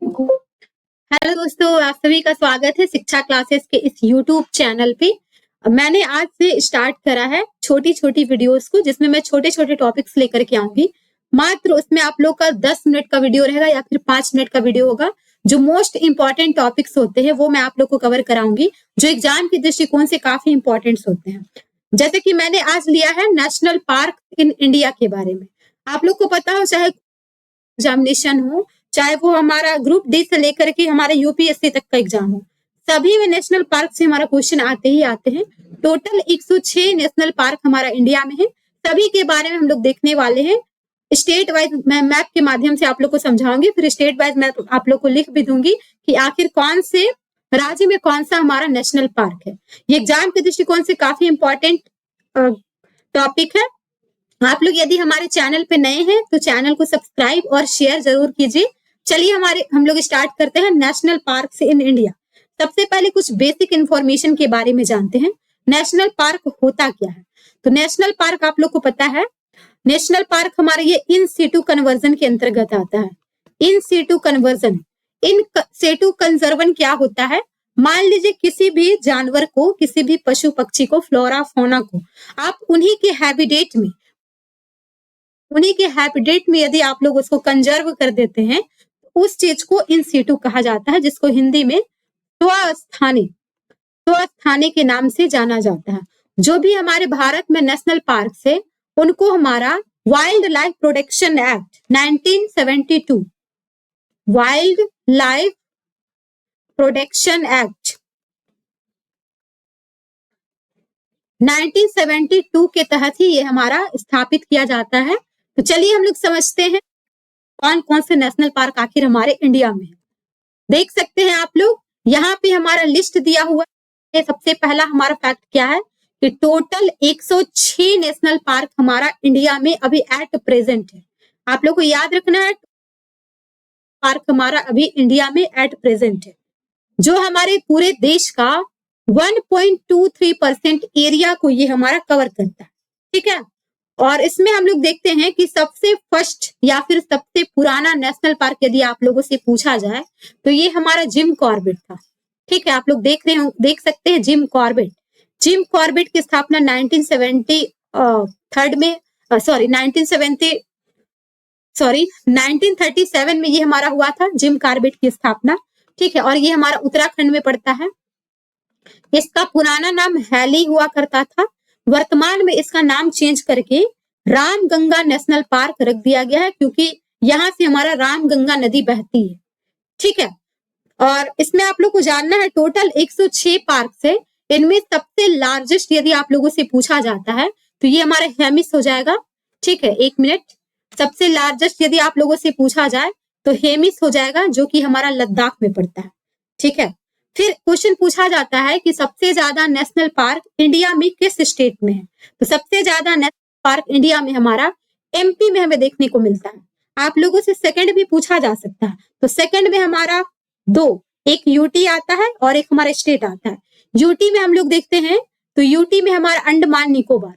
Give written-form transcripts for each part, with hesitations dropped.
Hello दोस्तों, आप सभी का स्वागत है शिक्षा क्लासेस के इस यूट्यूब चैनल पे। मैंने आज से स्टार्ट करा है छोटी छोटी वीडियोस को, जिसमें मैं छोटे छोटे टॉपिक्स लेकर के आऊंगी। मात्र उसमें आप लोग का 10 मिनट का वीडियो रहेगा या फिर 5 मिनट का वीडियो होगा। जो मोस्ट इंपॉर्टेंट टॉपिक्स होते हैं वो मैं आप लोग को कवर कराऊंगी, जो एग्जाम के दृष्टिकोण से काफी इंपॉर्टेंट होते हैं। जैसे कि मैंने आज लिया है नेशनल पार्क इन इंडिया के बारे में। आप लोग को पता हो, चाहे एग्जामिनेशन हो, चाहे वो हमारा ग्रुप डी से लेकर के हमारे यूपीएससी तक का एग्जाम हो, सभी में नेशनल पार्क से हमारा क्वेश्चन आते ही आते हैं। टोटल 106 नेशनल पार्क हमारा इंडिया में है। सभी के बारे में हम लोग देखने वाले हैं। स्टेट वाइज मैं मैप के माध्यम से आप लोग को समझाऊंगी, फिर स्टेट वाइज मैं आप लोग को लिख भी दूंगी कि आखिर कौन से राज्य में कौन सा हमारा नेशनल पार्क है। ये एग्जाम के दृष्टिकोण से काफी इंपॉर्टेंट टॉपिक है। आप लोग यदि हमारे चैनल पे नए हैं तो चैनल को सब्सक्राइब और शेयर जरूर कीजिए। चलिए हम लोग स्टार्ट करते हैं नेशनल पार्क से इन इंडिया। सबसे पहले कुछ बेसिक इंफॉर्मेशन के बारे में जानते हैं। नेशनल पार्क होता क्या है? तो नेशनल पार्क आप लोग को पता है, नेशनल पार्क हमारे ये इन सीटू कन्वर्जन के अंतर्गत आता है। In situ conversion, in situ conservation क्या होता है? मान लीजिए किसी भी जानवर को, किसी भी पशु पक्षी को, फ्लोरा फौना को आप उन्हीं के हैबिटेट में यदि आप लोग उसको कंजर्व कर देते हैं, उस चीज को इन सीटू कहा जाता है, जिसको हिंदी में स्वस्थानी के नाम से जाना जाता है। जो भी हमारे भारत में नेशनल पार्क है उनको हमारा wild life protection act 1972, wild life protection act 1972 के तहत ही ये हमारा स्थापित किया जाता है। तो चलिए हम लोग समझते हैं कौन कौन से नेशनल पार्क आखिर हमारे इंडिया में है। देख सकते हैं आप लोग, यहाँ पे हमारा लिस्ट दिया हुआ है। सबसे पहला हमारा फैक्ट क्या है कि टोटल 106 नेशनल पार्क हमारा इंडिया में अभी एट प्रेजेंट है। आप लोग को याद रखना है, पार्क हमारा अभी इंडिया में एट प्रेजेंट है, जो हमारे पूरे देश का 1.23% एरिया को ये हमारा कवर करता है। ठीक है, और इसमें हम लोग देखते हैं कि सबसे फर्स्ट या फिर सबसे पुराना नेशनल पार्क यदि आप लोगों से पूछा जाए तो ये हमारा जिम कॉर्बेट था। ठीक है, आप लोग देख सकते हैं जिम कॉर्बेट की स्थापना 1937 में ये हमारा हुआ था, जिम कॉर्बेट की स्थापना। ठीक है, और ये हमारा उत्तराखंड में पड़ता है। इसका पुराना नाम हैली हुआ करता था। वर्तमान में इसका नाम चेंज करके रामगंगा नेशनल पार्क रख दिया गया है, क्योंकि यहाँ से हमारा रामगंगा नदी बहती है। ठीक है, और इसमें आप लोग को जानना है टोटल 106 पार्क है। इनमें सबसे लार्जेस्ट यदि आप लोगों से पूछा जाता है तो ये हमारा हेमिस हो जाएगा। ठीक है, एक मिनट, सबसे लार्जेस्ट यदि आप लोगों से पूछा जाए तो हेमिस हो जाएगा, जो कि हमारा लद्दाख में पड़ता है। ठीक है, फिर क्वेश्चन पूछा जाता है कि सबसे ज्यादा नेशनल पार्क इंडिया में किस स्टेट में है? तो सबसे ज्यादा नेशनल पार्क इंडिया में हमारा एमपी में हमें देखने को मिलता है। आप लोगों से सेकंड भी पूछा जा सकता है, तो सेकंड में हमारा दो, एक यूटी आता है और एक हमारा स्टेट आता है। यूटी में हम लोग देखते हैं तो यूटी में हमारा अंडमान निकोबार।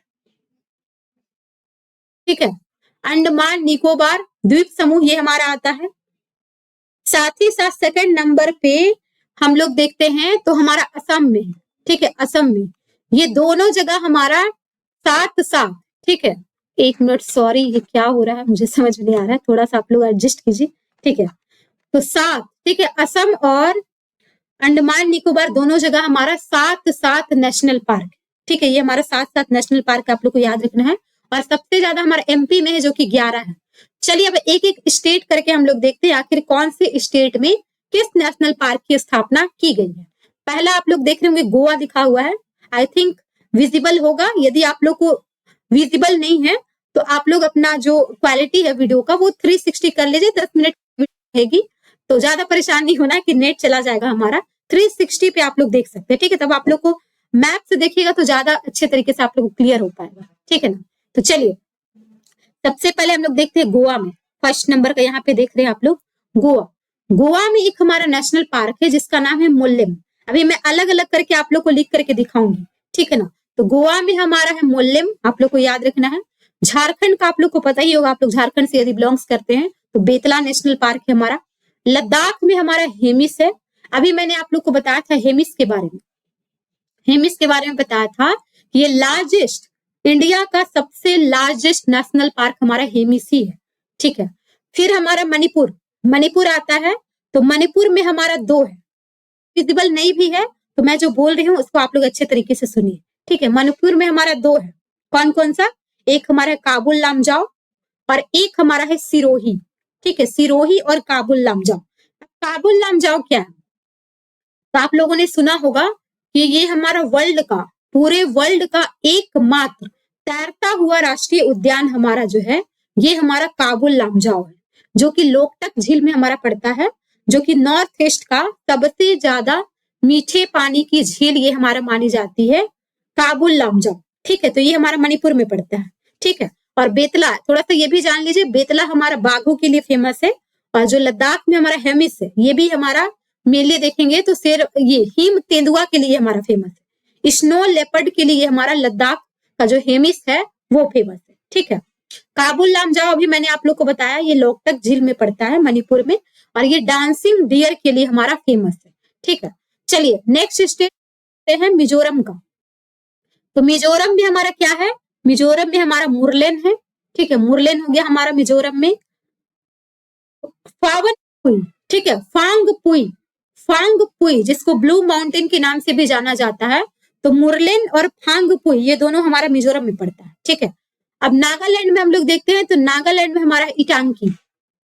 ठीक है, अंडमान निकोबार द्वीप समूह ये हमारा आता है। साथ ही साथ सेकंड नंबर पे हम लोग देखते हैं तो हमारा असम में। ठीक है, असम में ये दोनों जगह हमारा साथ। ठीक है, एक मिनट, सॉरी, ये क्या हो रहा है मुझे समझ नहीं आ रहा है, थोड़ा सा आप लोग एडजस्ट कीजिए। ठीक है, तो साथ, ठीक है, असम और अंडमान निकोबार दोनों जगह हमारा साथ नेशनल पार्क। ठीक है, ये हमारा साथ नेशनल पार्क आप लोग को याद रखना है। और सबसे ज्यादा हमारा एमपी में है, जो कि 11 है। चलिए अब एक एक स्टेट करके हम लोग देखते हैं आखिर कौन से स्टेट में किस नेशनल पार्क की स्थापना की गई है। पहला आप लोग देख रहे होंगे गोवा दिखा हुआ है, आई थिंक विजिबल होगा। यदि आप लोग को विजिबल नहीं है तो आप लोग अपना जो क्वालिटी है वीडियो का वो 360 कर लीजिए। 10 मिनट रहेगी तो ज्यादा परेशान नहीं होना कि नेट चला जाएगा हमारा। 360 पे आप लोग देख सकते हैं। ठीक है, तब आप लोग को मैप से देखिएगा तो ज्यादा अच्छे तरीके से आप लोग को क्लियर हो पाएगा। ठीक है ना, तो चलिए सबसे पहले हम लोग देखते हैं गोवा में। फर्स्ट नंबर का यहाँ पे देख रहे हैं आप लोग, गोवा में एक हमारा नेशनल पार्क है जिसका नाम है मोल्लेम। अभी मैं अलग अलग करके आप लोग को लिख करके दिखाऊंगी। ठीक है ना, तो गोवा में हमारा है मोल्लेम, आप लोग को याद रखना है। झारखंड का आप लोग को पता ही होगा, आप लोग झारखंड से यदि बिलोंग्स करते हैं तो बेतला नेशनल पार्क है हमारा। लद्दाख में हमारा हेमिस है। अभी मैंने आप लोग को बताया था हेमिस के बारे में, हेमिस के बारे में बताया था कि ये लार्जेस्ट, इंडिया का सबसे लार्जेस्ट नेशनल पार्क हमारा हेमिस ही है। ठीक है, फिर हमारा मणिपुर, मणिपुर आता है। तो मणिपुर में हमारा 2 है, विजिबल नहीं भी है तो मैं जो बोल रही हूँ उसको आप लोग अच्छे तरीके से सुनिए। ठीक है, मणिपुर में हमारा 2 है। कौन कौन सा? एक हमारा है काबुल लामजाओ और एक हमारा है सिरोही। ठीक है, सिरोही और काबुल लामजाओ। काबुल लामजाओ क्या है? तो आप लोगों ने सुना होगा कि ये हमारा वर्ल्ड का, पूरे वर्ल्ड का एकमात्र तैरता हुआ राष्ट्रीय उद्यान हमारा जो है ये हमारा काबुल लामजाओ है, जो कि लोकटक झील में हमारा पड़ता है, जो कि नॉर्थ ईस्ट का सबसे ज्यादा मीठे पानी की झील ये हमारा मानी जाती है, काबुल लामजाओ। ठीक है, तो ये हमारा मणिपुर में पड़ता है। ठीक है, और बेतला, थोड़ा सा ये भी जान लीजिए, बेतला हमारा बाघों के लिए फेमस है। और जो लद्दाख में हमारा हेमिस है ये भी हमारा मेले देखेंगे तो शेर, ये हिम तेंदुआ के लिए हमारा फेमस है। स्नो लेपर्ड के लिए हमारा लद्दाख का जो हेमिस है वो फेमस है। ठीक है, काबुल लामजाओ अभी मैंने आप लोग को बताया, ये लोकटक झील में पड़ता है मणिपुर में, और ये डांसिंग डियर के लिए हमारा फेमस है। ठीक है, चलिए नेक्स्ट स्टेट है मिजोरम का। तो मिजोरम में हमारा क्या है? मिजोरम में हमारा मुरलेन है। ठीक है, मुरलेन हो गया हमारा मिजोरम में। फावन पुई, ठीक है, फांग पुई, फांग पुई जिसको ब्लू माउंटेन के नाम से भी जाना जाता है। तो मुरलेन और फांग पुई ये दोनों हमारा मिजोरम में पड़ता है। ठीक है, अब नागालैंड में हम लोग देखते हैं तो नागालैंड में हमारा इटांकी।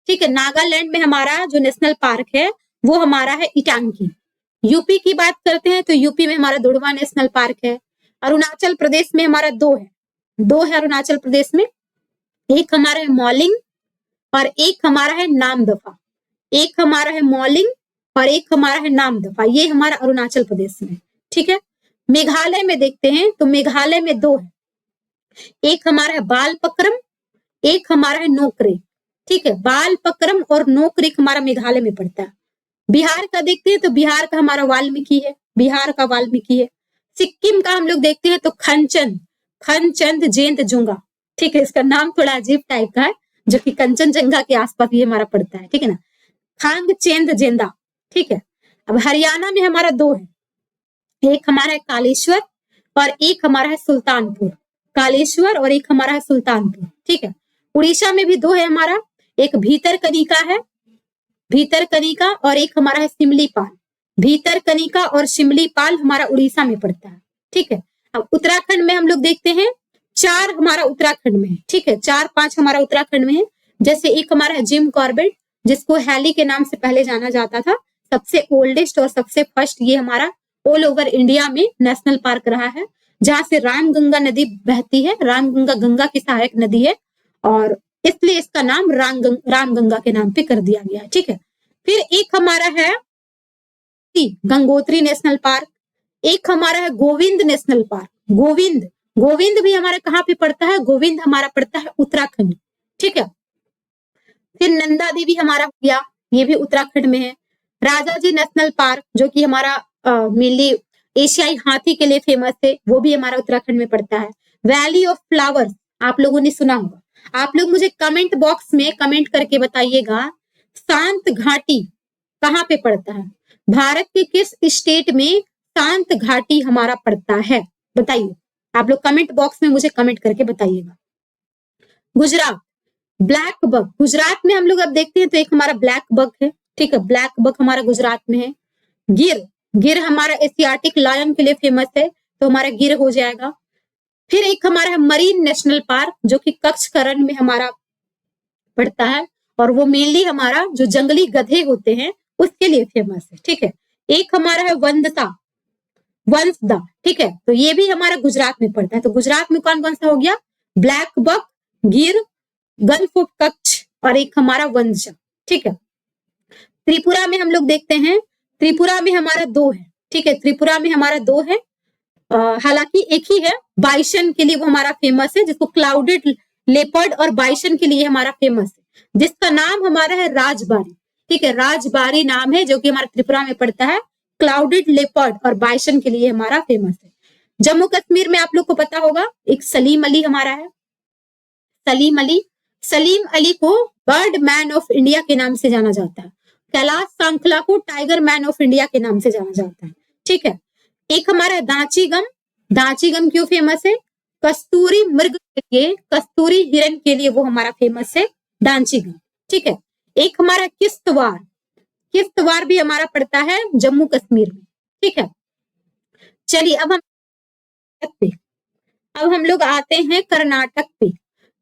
ठीक है, नागालैंड में हमारा जो नेशनल पार्क है वो हमारा है इटांकी। यूपी की बात करते हैं तो यूपी में हमारा दुड़वा नेशनल पार्क है। अरुणाचल प्रदेश में हमारा 2 है, 2 है अरुणाचल प्रदेश में। एक हमारा है मॉलिंग और एक हमारा है नामदफा। एक हमारा है मॉलिंग और एक हमारा है नामदफा, ये हमारा अरुणाचल प्रदेश में। ठीक है, मेघालय में देखते हैं तो मेघालय में 2 है, एक हमारा है बालपक्रम, एक हमारा है नोकरेक। ठीक है, बालपक्रम और नोकरेक हमारा मेघालय में पड़ता है। बिहार का देखते हैं तो बिहार का हमारा वाल्मीकि है, बिहार का वाल्मीकि है। सिक्किम का हम लोग देखते हैं तो खनचंद, खनचंद जेंद जुंगा। ठीक है, इसका नाम थोड़ा अजीब टाइप का है, जो कि कंचनजंगा के आसपास ये हमारा पड़ता है। ठीक है ना, खांग चेंद जेंदा। ठीक है, अब हरियाणा में हमारा 2 है, एक हमारा है कालेश्वर और एक हमारा है सुल्तानपुर। कालेश्वर और एक हमारा है सुल्तानपुर। ठीक है, उड़ीसा में भी 2 है हमारा, एक भीतरकनिका है, भीतरकनिका, और एक हमारा है सिमलीपाल। भीतरकनिका और सिमलीपाल हमारा उड़ीसा में पड़ता है। ठीक है, अब उत्तराखंड में हम लोग देखते हैं 4 हमारा उत्तराखंड में है। ठीक है, 4-5 हमारा उत्तराखंड में है। जैसे एक हमारा है जिम कॉर्बेट, जिसको हैली के नाम से पहले जाना जाता था, सबसे ओल्डेस्ट और सबसे फर्स्ट ये हमारा ऑल ओवर इंडिया में नेशनल पार्क रहा है, जहां से रामगंगा नदी बहती है। रामगंगा गंगा की सहायक नदी है और इसलिए इसका नाम रामगंगा के नाम पे कर दिया गया है। ठीक है, फिर एक हमारा है गंगोत्री नेशनल पार्क, एक हमारा है गोविंद नेशनल पार्क। गोविंद, गोविंद भी हमारा कहाँ पे पड़ता है? गोविंद हमारा पड़ता है उत्तराखंड। ठीक है, फिर नंदा देवी हमारा हो गया, ये भी उत्तराखंड में है। राजाजी नेशनल पार्क जो कि हमारा मेनली एशियाई हाथी के लिए फेमस है, वो भी हमारा उत्तराखंड में पड़ता है। वैली ऑफ फ्लावर्स आप लोगों ने सुना होगा। आप लोग मुझे कमेंट बॉक्स में कमेंट करके बताइएगा, शांत घाटी कहाँ पे पड़ता है? भारत के किस स्टेट में शांत घाटी हमारा पड़ता है? बताइए, आप लोग कमेंट बॉक्स में मुझे कमेंट करके बताइएगा। गुजरात, ब्लैक बक, गुजरात में हम लोग अब देखते हैं तो एक हमारा ब्लैक बक है। ठीक है, ब्लैक बक हमारा गुजरात में है। गिर, गिर हमारा एशियाटिक लायन के लिए फेमस है, तो हमारा गिर हो जाएगा। फिर एक हमारा है मरीन नेशनल पार्क जो कि कच्छकरण में हमारा पड़ता है, और वो मेनली हमारा जो जंगली गधे होते हैं उसके लिए फेमस है। ठीक है, एक हमारा है वंदता, वंसदा। ठीक है, तो ये भी हमारा गुजरात में पड़ता है। तो गुजरात में कौन कौन सा हो गया? ब्लैक बक, गिर, गल्फ ऑफ कच्छ और एक हमारा वंश। ठीक है, त्रिपुरा में हम लोग देखते हैं, त्रिपुरा में हमारा 2 है। ठीक है, त्रिपुरा में हमारा 2 है, हालांकि एक ही है, बाइसन के लिए वो हमारा फेमस है, जिसको क्लाउडेड लेपर्ड और बाइसन के लिए हमारा फेमस है, जिसका नाम हमारा है राजबारी। ठीक है, राजबारी नाम है जो कि हमारा त्रिपुरा में पड़ता है, क्लाउडेड लेपर्ड और बाइसन के लिए हमारा फेमस है। जम्मू कश्मीर में आप लोग को पता होगा एक सलीम अली हमारा है, सलीम अली। सलीम अली को बर्ड मैन ऑफ इंडिया के नाम से जाना जाता है। कैलाश सांखला को टाइगर मैन ऑफ इंडिया के नाम से जाना जाता है। ठीक है, एक हमारा दांचीगम, दांचीगम क्यों फेमस है? कस्तूरी मृग के लिए, कस्तूरी हिरन के लिए वो हमारा फेमस है दांचीगम। ठीक है, एक हमारा किश्तवाड़, किश्तवाड़ भी हमारा पड़ता है जम्मू कश्मीर में। ठीक है, चलिए अब हम लोग आते हैं कर्नाटक पे।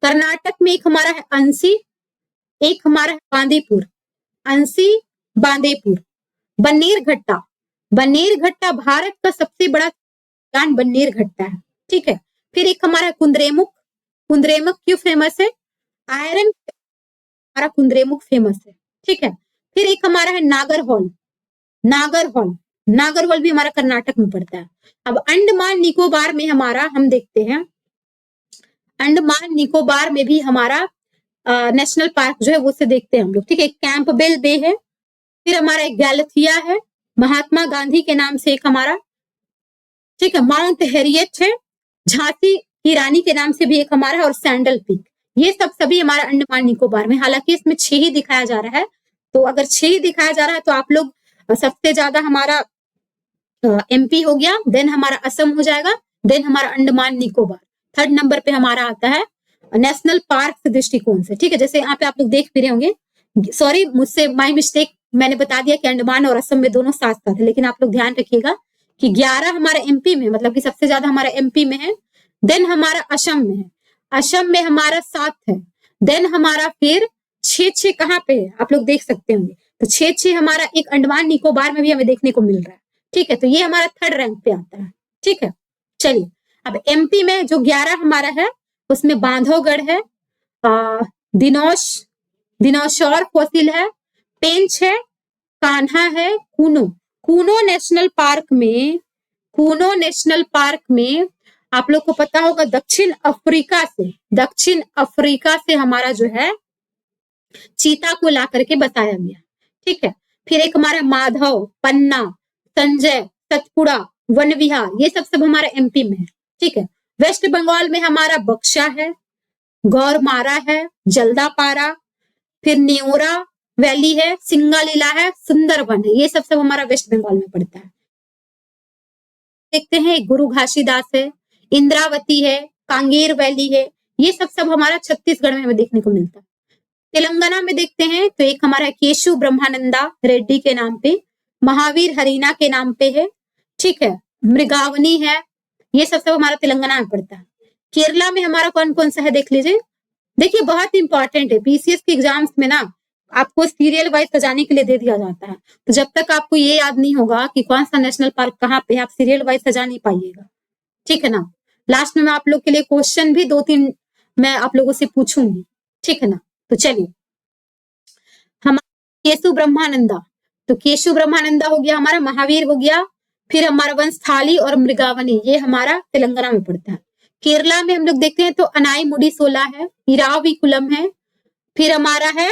कर्नाटक में एक हमारा है अंसी, एक हमारा है बांदीपुर, अंसी बांदीपुर। बन्नेरघट्टा, बन्नेरघट्टा भारत का सबसे बड़ा उद्यान बन्नेरघट्टा है। ठीक है, फिर एक हमारा कुंद्रेमुख, कुंद्रेमुख क्यों फेमस है? आयरन हमारा कुंद्रेमुख फेमस है। ठीक है, फिर एक हमारा है नागरहोल, नागरहोल, नागरहोल भी हमारा कर्नाटक में पड़ता है। अब अंडमान निकोबार में हमारा हम देखते हैं, अंडमान निकोबार में भी हमारा नेशनल पार्क जो है वो से देखते हैं हम लोग। ठीक है, कैंपबेल बे है, फिर हमारा एक गैलथिया है, महात्मा गांधी के नाम से एक हमारा, ठीक है, माउंट हैरियट है, झांसी की रानी के नाम से भी एक हमारा है, और सैंडल पीक। ये सब सभी हमारा अंडमान निकोबार में, हालांकि इसमें 6 ही दिखाया जा रहा है। तो अगर 6 ही दिखाया जा रहा है तो आप लोग सबसे ज्यादा हमारा एमपी हो गया, देन हमारा असम हो जाएगा, देन हमारा अंडमान निकोबार, थर्ड नंबर पे हमारा आता है नेशनल पार्क दृष्टिकोण से। ठीक है, जैसे यहाँ पे आप लोग देख भी रहे होंगे, सॉरी मुझसे माय मिस्टेक, मैंने बता दिया कि अंडमान और असम में दोनों साथ साथ है, लेकिन आप लोग ध्यान रखिएगा कि 11 हमारा एमपी में, मतलब कि सबसे ज्यादा हमारा एमपी में है, देन हमारा असम में है, असम में हमारा 7 है, देन हमारा फिर 6 कहाँ पे है आप लोग देख सकते होंगे, तो 6 हमारा एक अंडमान निकोबार में भी हमें देखने को मिल रहा है। ठीक है, तो ये हमारा थर्ड रैंक पे आता है। ठीक है, चलिए अब एमपी में जो 11 हमारा है उसमें बांधवगढ़ है, दिनौशौर फॉसिल है, पेंच है, कान्हा है, कूनो, कूनो नेशनल पार्क में, कूनो नेशनल पार्क में आप लोग को पता होगा दक्षिण अफ्रीका से, दक्षिण अफ्रीका से हमारा जो है चीता को ला करके बसाया गया। ठीक है, फिर एक हमारा माधव, पन्ना, संजय, सतपुड़ा, वन विहार, ये सब हमारा एमपी में है। ठीक है, वेस्ट बंगाल में हमारा बक्सा है, गौरमारा है, जल्दापारा, फिर नेओरा वैली है, सिंगालीला है, सुंदरवन है, ये सब हमारा वेस्ट बंगाल में पड़ता है। देखते हैं गुरु घासीदास है, इंद्रावती है, कांगेर वैली है, ये सब हमारा छत्तीसगढ़ में हमें देखने को मिलता है। तेलंगाना में देखते हैं तो एक हमारा केशु ब्रह्मानंदा रेड्डी के नाम पे, महावीर हरीना के नाम पे है। ठीक है, मृगावनी है, ये सब हमारा तेलंगाना में पड़ता है। केरला में हमारा कौन कौन सा है देख लीजिए, देखिए बहुत इंपॉर्टेंट है, पीसीएस के एग्जाम्स में ना आपको सीरियल वाइज सजाने के लिए दे दिया जाता है, तो जब तक आपको ये याद नहीं होगा कि कौन सा नेशनल पार्क कहाँ पे है, आप सीरियल वाइज सजा नहीं पाइएगा। ठीक है ना, लास्ट में मैं आप लोग के लिए क्वेश्चन भी 2-3 मैं आप लोगों से पूछूंगी। ठीक है ना, तो चलिए हमारा केशु ब्रह्मानंदा, तो केशु ब्रह्मानंदा हो गया हमारा, महावीर हो गया, फिर हमारा वंशथाली और मृगावनी, ये हमारा तेलंगाना में पड़ता है। केरला में हम लोग देखते हैं तो अनाई मुडी सोला है, इराविकुलम है, फिर हमारा है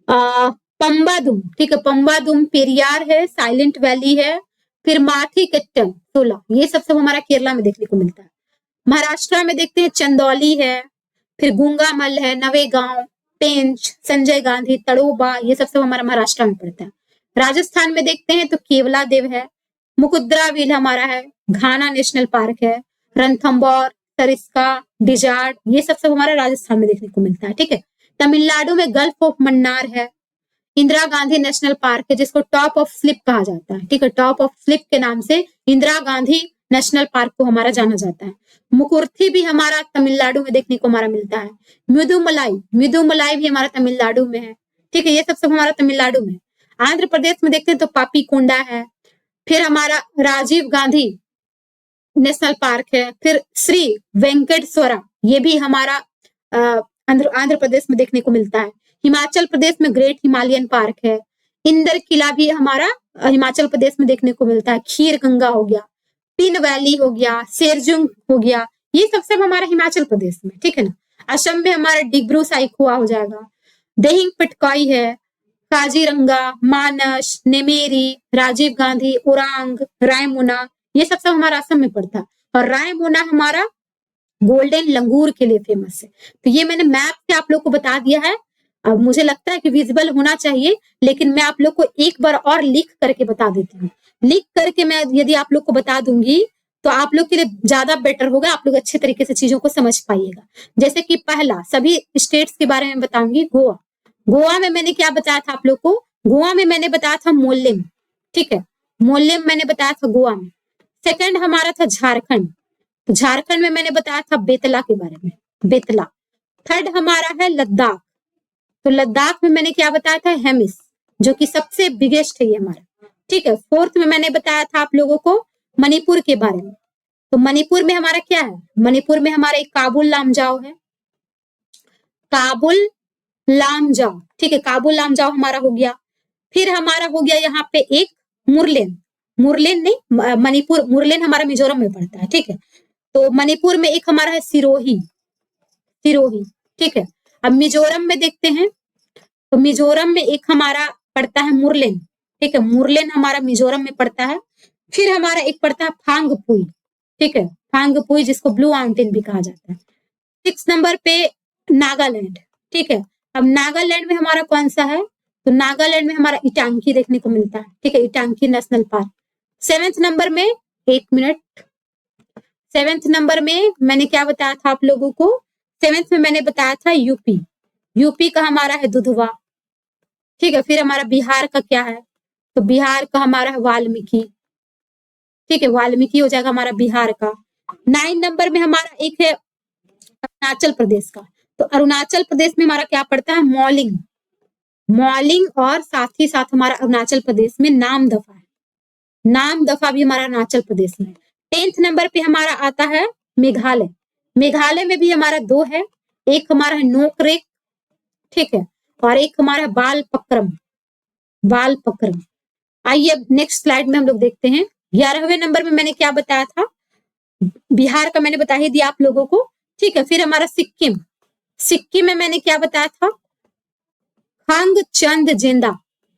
पंबादुम। ठीक है, पंबादुम पेरियार है, साइलेंट वैली है, फिर माथी कट्टम 16, ये सब हमारा केरला में देखने को मिलता है। महाराष्ट्र में देखते हैं चंदौली है, फिर गुंगामल है, नवेगांव, पेंच, संजय गांधी, तड़ोबा, ये सब हमारा महाराष्ट्र में पड़ता है। राजस्थान में देखते हैं तो केवला देव है, मुकुद्राविल हमारा है, घाना नेशनल पार्क है, रणथंबोर, सरिस्का, डिजार्ड, ये सब हमारा राजस्थान में देखने को मिलता है। ठीक है, तमिलनाडु में गल्फ ऑफ मन्नार है, इंदिरा गांधी नेशनल पार्क है जिसको टॉप ऑफ स्लिप कहा जाता है। ठीक है, टॉप ऑफ स्लिप के नाम से इंदिरा गांधी नेशनल पार्क को हमारा जाना जाता है। मुकुर्थी भी हमारा तमिलनाडु में देखने को हमारा मिलता है। मुदुमलाई, मुदुमलाई भी हमारा तमिलनाडु में है। ठीक है, ये सब हमारा तमिलनाडु में। आंध्र प्रदेश में देखते हैं तो पापीकोंडा है, फिर हमारा राजीव गांधी नेशनल पार्क है, फिर श्री वेंकटेश्वरा, ये भी हमारा आंध्र प्रदेश में देखने को मिलता है। हिमाचल प्रदेश में ग्रेट हिमालयन पार्क है, इंदर किला भी हमारा हिमाचल प्रदेश में देखने को मिलता है। खीर गंगा हो गया, पिन वैली हो गया, सेरजुंग हो गया, ये सब हमारा हिमाचल प्रदेश में। ठीक है ना, असम में हमारा डिब्रू साइखोवा हो जाएगा, देहिंग पटकाई है, काजीरंगा, मानस, नेमेरी, राजीव गांधी, ओरांग, रायमोना, ये सब हमारा असम में पड़ता है। और रायमोना हमारा गोल्डन लंगूर के लिए फेमस है। तो ये मैंने मैप से आप लोग को बता दिया है। अब मुझे लगता है कि विजिबल होना चाहिए, लेकिन मैं आप लोग को एक बार और लिख करके बता देती हूँ। लिख करके मैं यदि आप लोग को बता दूंगी तो आप लोग के लिए ज्यादा बेटर होगा, आप लोग अच्छे तरीके से चीजों को समझ पाइएगा। जैसे कि पहला, सभी स्टेट्स के बारे में बताऊंगी। गोवा, गोवा में मैंने क्या बताया था आप लोग को? गोवा में मैंने बताया था मोल्लेम, ठीक है, मोल्लेम मैंने बताया था गोवा में। सेकंड हमारा था झारखंड, तो झारखंड में मैंने बताया था बेतला के बारे में, बेतला। थर्ड हमारा है लद्दाख, तो लद्दाख में मैंने क्या बताया था? हेमिस, जो कि सबसे बिगेस्ट है ये हमारा, ठीक है। फोर्थ में मैंने बताया था आप लोगों को मणिपुर के बारे में, तो मणिपुर में हमारा क्या है? मणिपुर में हमारा एक काबुल लामजाओ है, काबुल लामजाओ, ठीक है, काबुल लामजाओ हमारा हो गया। फिर हमारा हो गया यहाँ पे एक मुरलेन, मुरलेन नहीं, मणिपुर, मुरलेन हमारा मिजोरम में पड़ता है, ठीक है। तो मणिपुर में एक हमारा है सिरोही, सिरोही, ठीक है। अब मिजोरम में देखते हैं, तो मिजोरम में एक हमारा पड़ता है मुरलेन, ठीक है, मुरलेन हमारा मिजोरम में पड़ता है। फिर हमारा एक पड़ता है फांगपुई, ठीक है, फांगपुई जिसको ब्लू माउंटेन भी कहा जाता है। 6 नंबर पे नागालैंड, ठीक है। अब नागालैंड में हमारा कौन सा है? तो नागालैंड में हमारा इटांकी देखने को मिलता है, ठीक है, इटांकी नेशनल पार्क। 7th नंबर में, 1 मिनट, 7th नंबर में मैंने क्या बताया था आप लोगों को? 7th में मैंने बताया था यूपी, यूपी का हमारा है दुधवा, ठीक है। फिर हमारा बिहार का क्या है? तो बिहार का हमारा है वाल्मीकि, ठीक है, वाल्मीकि हो जाएगा हमारा बिहार का। 9 नंबर में हमारा एक है अरुणाचल प्रदेश का, तो अरुणाचल प्रदेश में हमारा क्या पड़ता है? मॉलिंग, मॉलिंग, और साथ ही साथ हमारा अरुणाचल प्रदेश में नामदफा है, नामदफा भी हमारा अरुणाचल प्रदेश में। 10th नंबर पे हमारा आता है मेघालय, मेघालय में भी हमारा 2 है, एक हमारा है नोकरेक, ठीक है, और एक हमारा है बालपक्रम, बालपक्रम। आइए अब नेक्स्ट स्लाइड में हम लोग देखते हैं। 11वें नंबर में मैंने क्या बताया था? बिहार का मैंने बता ही दिया आप लोगों को, ठीक है। फिर हमारा सिक्किम, सिक्किम में मैंने क्या बताया था? खंगचंद जिंदा,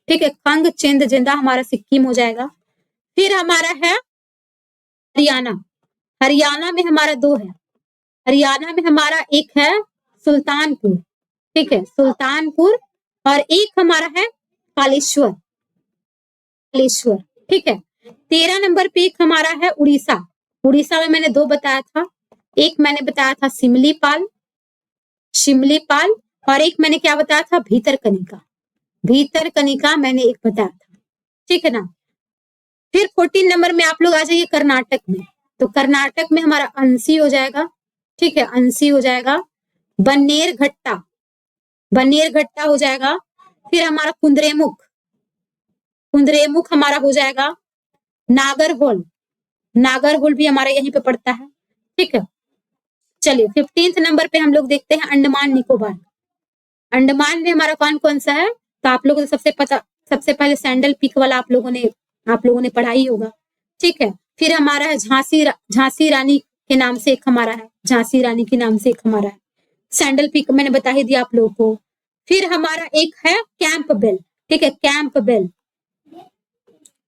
ठीक है, खंगचंद जिंदा हमारा सिक्किम हो जाएगा। फिर हमारा है हरियाणा, हरियाणा में हमारा 2 है, हरियाणा में हमारा एक है सुल्तानपुर, ठीक है, सुल्तानपुर, और एक हमारा है कालेश्वर, कालेश्वर, ठीक है। 13 नंबर पे एक हमारा है उड़ीसा, उड़ीसा में मैंने 2 बताया था, एक मैंने बताया था सिमलीपाल, शिमलीपाल, और एक मैंने क्या बताया था? भीतरकनिका, भीतरकनिका मैंने एक बताया था, ठीक है ना। फिर 14 नंबर में आप लोग आ जाइए कर्नाटक में, तो कर्नाटक में हमारा अंसी हो जाएगा, ठीक है, अंसी हो जाएगा। बन्नेर घट्टा, बन्नेर घट्टा हो जाएगा। फिर हमारा कुंद्रेमुख, कुंद्रेमुख हमारा हो जाएगा। नागरहोल, नागरहोल भी हमारे यहीं पे पड़ता है, ठीक है। चलिए 15th नंबर पे हम लोग देखते हैं अंडमान निकोबार, अंडमान में हमारा कौन कौन सा है? तो आप लोगों को सबसे पता, सबसे पहले सैंडल पीक वाला आप लोगों ने पढ़ा ही होगा, ठीक है। फिर हमारा है झांसी रानी के नाम से एक हमारा है, झांसी रानी के नाम से एक हमारा है, सैंडल पीक मैंने बता ही दिया आप लोगों को। फिर हमारा एक है कैंप बेल, ठीक है, Campbell,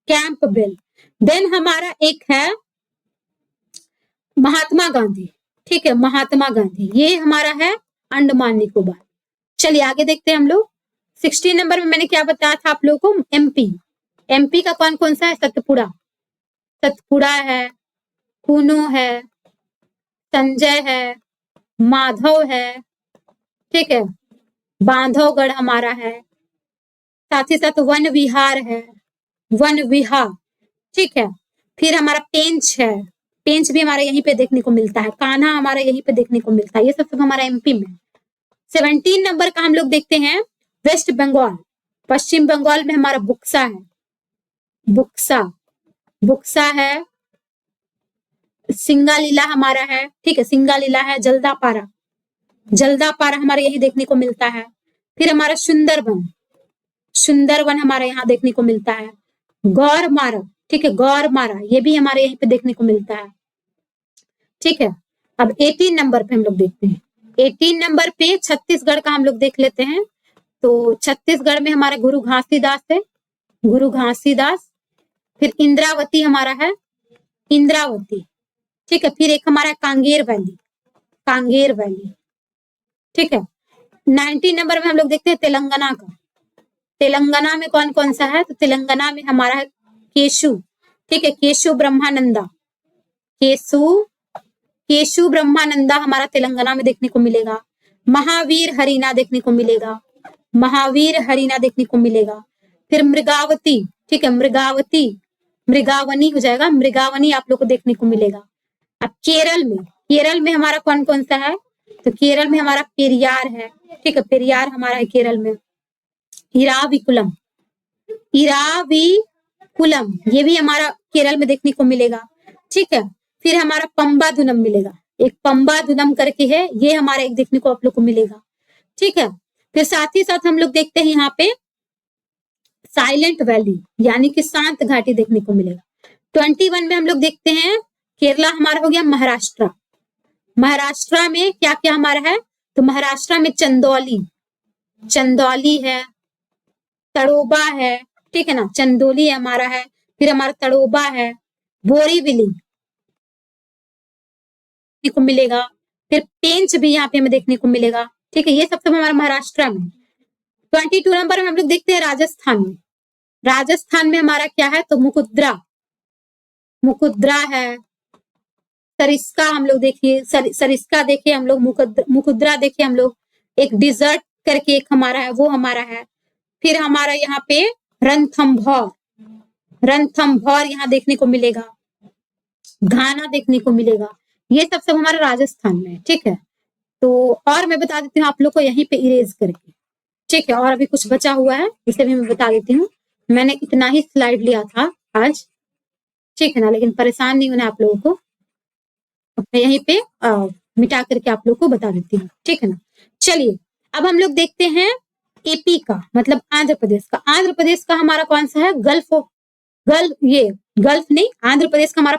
Campbell. Then हमारा एक है महात्मा गांधी, ठीक है, महात्मा गांधी, ये हमारा है अंडमान निकोबार। चलिए आगे देखते हैं हम लोग। 16 नंबर में मैंने क्या बताया था आप लोगों को? एमपी, एमपी का कौन कौन सा है? सतपुड़ा, सतपुड़ा है, कूनो है, संजय है, माधव है, ठीक है, बांधवगढ़ हमारा है, साथ ही साथ वन विहार है, वन विहार, ठीक है। फिर हमारा पेंच है, पेंच भी हमारे यहीं पे देखने को मिलता है, कान्हा हमारा यहीं पे देखने को मिलता है, ये सब हमारा एमपी में। 17 नंबर का हम लोग देखते हैं वेस्ट बंगाल, पश्चिम बंगाल में हमारा बुक्सा है, बुक्सा, बुक्सा है। सिंगालीला हमारा है, ठीक है, सिंगालीला है। जल्दापारा, जल्दापारा हमारे यही देखने को मिलता है। फिर हमारा सुंदरवन, सुंदरवन हमारे यहाँ देखने को मिलता है। गौरमारा, ठीक है, गौरमारा ये भी हमारे यहीं पे देखने को मिलता है, ठीक है। अब 18 नंबर पे हम लोग देखते हैं, 18 नंबर पे छत्तीसगढ़ का हम लोग देख लेते हैं। तो छत्तीसगढ़ में हमारा गुरु घासीदास है, गुरु घासीदास। फिर इंद्रावती हमारा है, इंद्रावती, ठीक है। फिर एक हमारा कांगेर वैली, कांगेर वैली, ठीक है। 19 नंबर में हम लोग देखते हैं तेलंगाना का। तेलंगाना में कौन कौन सा है? तो तेलंगाना में हमारा है केशु, ठीक है, केशु ब्रह्मानंदा, केशु ब्रह्मानंदा हमारा तेलंगाना में देखने को मिलेगा। महावीर हरीना देखने को मिलेगा, महावीर हरीना देखने को मिलेगा। फिर मृगावती, ठीक है, मृगावनी हो जाएगा, मृगावनी आप लोग को देखने को मिलेगा। अब केरल में हमारा कौन कौन सा है? तो केरल में हमारा पेरियार है, ठीक है, पेरियार हमारा है केरल में। इराविकुलम, ये भी हमारा केरल में देखने को मिलेगा, ठीक है। फिर हमारा पंबाधुनम मिलेगा, एक पंबाधुनम करके है, ये हमारा एक देखने को आप लोग को मिलेगा, ठीक है। फिर साथ ही साथ हम लोग देखते हैं यहाँ पे साइलेंट वैली यानी कि शांत घाटी देखने को मिलेगा। 21 में हम लोग देखते हैं केरला हमारा हो गया महाराष्ट्र। महाराष्ट्र में क्या क्या हमारा है? तो महाराष्ट्र में चंदौली है, तड़ोबा है, ठीक है ना, चंदौली हमारा है। फिर हमारा तड़ोबा है, बोरीवली देखने को मिलेगा। फिर पेंच भी यहाँ पे हमें देखने को मिलेगा, ठीक है। ये सब हमारा महाराष्ट्र में। 22 नंबर में हम लोग देखते हैं राजस्थान में हमारा क्या है? तो मुकुद्रा है, सरिस्का हम लोग देखिए, सरिस्का देखिए हम लोग, मुकुद्रा देखिए हम लोग। एक डिजर्ट करके एक हमारा है, वो हमारा है। फिर हमारा यहाँ पे रणथंभौर यहाँ देखने को मिलेगा, घाना देखने को मिलेगा। ये सब हमारा राजस्थान में है, ठीक है। तो और मैं बता देती हूँ आप लोग को यहीं पे इरेज करके, ठीक है। और अभी कुछ बचा हुआ है, इसे भी मैं बता देती हूँ। मैंने इतना ही स्लाइड लिया था आज, ठीक है ना, लेकिन परेशान नहीं होना आप लोगों को, मैं यहीं पे मिटा करके आप लोग को बता देती हूँ, ठीक है ना। चलिए अब हम लोग देखते हैं एपी का, मतलब आंध्र प्रदेश का। आंध्र प्रदेश का हमारा कौन सा है? गल्फ नहीं, आंध्र प्रदेश का हमारा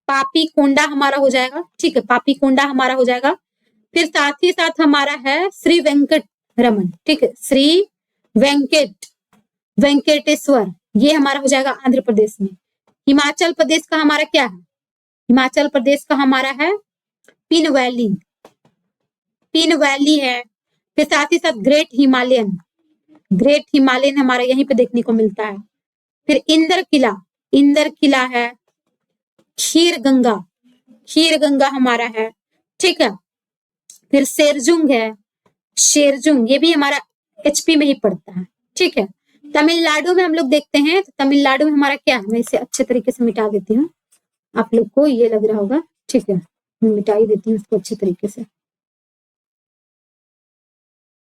पापी कोंडा हमारा हो जाएगा, ठीक है, पापी कोंडा हमारा हो जाएगा। फिर साथ ही साथ हमारा है श्री वेंकट रमन, ठीक है, श्री वेंकटेश्वर, ये हमारा हो जाएगा आंध्र प्रदेश में। हिमाचल प्रदेश का हमारा क्या है? हिमाचल प्रदेश का हमारा है पिन वैली है। फिर साथ ही साथ ग्रेट हिमालयन हमारा यहीं पे देखने को मिलता है। फिर इंदर किला है। खीर गंगा हमारा है, ठीक है। फिर शेरजुंग है, ये भी हमारा एचपी में ही पड़ता है, ठीक है। तमिलनाडु में हम लोग देखते हैं, तो तमिलनाडु में हमारा क्या है? मैं इसे अच्छे तरीके से मिटा देती हूँ, आप लोग को ये लग रहा होगा, ठीक है, मैं मिटा ही देती हूँ इसको अच्छे तरीके से।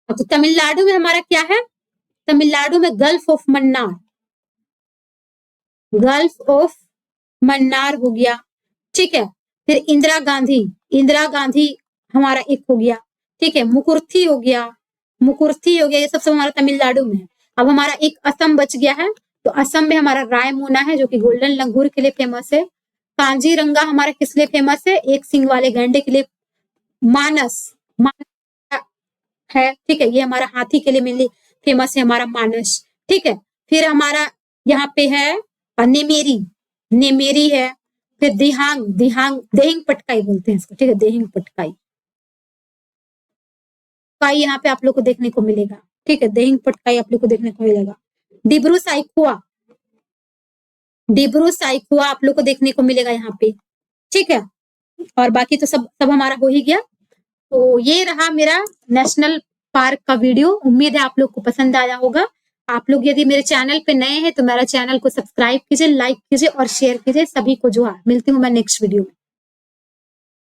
तो तमिलनाडु में हमारा क्या है? तमिलनाडु में गल्फ ऑफ मन्नार हो गया, ठीक है। फिर इंदिरा गांधी हमारा एक हो गया, ठीक है। मुकुर्थी हो गया, ये सब हमारा तमिलनाडु में है। अब हमारा एक असम बच गया है, तो असम में हमारा रायमोना है जो कि गोल्डन लंगूर के लिए फेमस है। कांजीरंगा हमारा किस लिए फेमस है? एक सिंग वाले गैंडे के लिए। मानस है, ठीक है, ये हमारा हाथी के लिए मेनली फेमस है, हमारा मानस, ठीक है। फिर हमारा यहाँ पे है नेमेरी है। फिर देहिंग पटकाई बोलते हैं इसको, ठीक है, देहिंग पटकाई यहाँ पे आप लोग को देखने को मिलेगा, ठीक है, देहिंग पटकाई आप लोग को देखने को मिलेगा। डिब्रू साइकुआ आप लोग को देखने को मिलेगा यहाँ पे, ठीक है। और बाकी तो सब हमारा हो ही गया। तो ये रहा मेरा नेशनल पार्क का वीडियो। उम्मीद है आप लोग को पसंद आया होगा। आप लोग यदि मेरे चैनल पे नए हैं तो मेरा चैनल को सब्सक्राइब कीजिए, लाइक कीजिए और शेयर कीजिए। सभी को जोहार। मिलती हूँ मैं नेक्स्ट वीडियो में।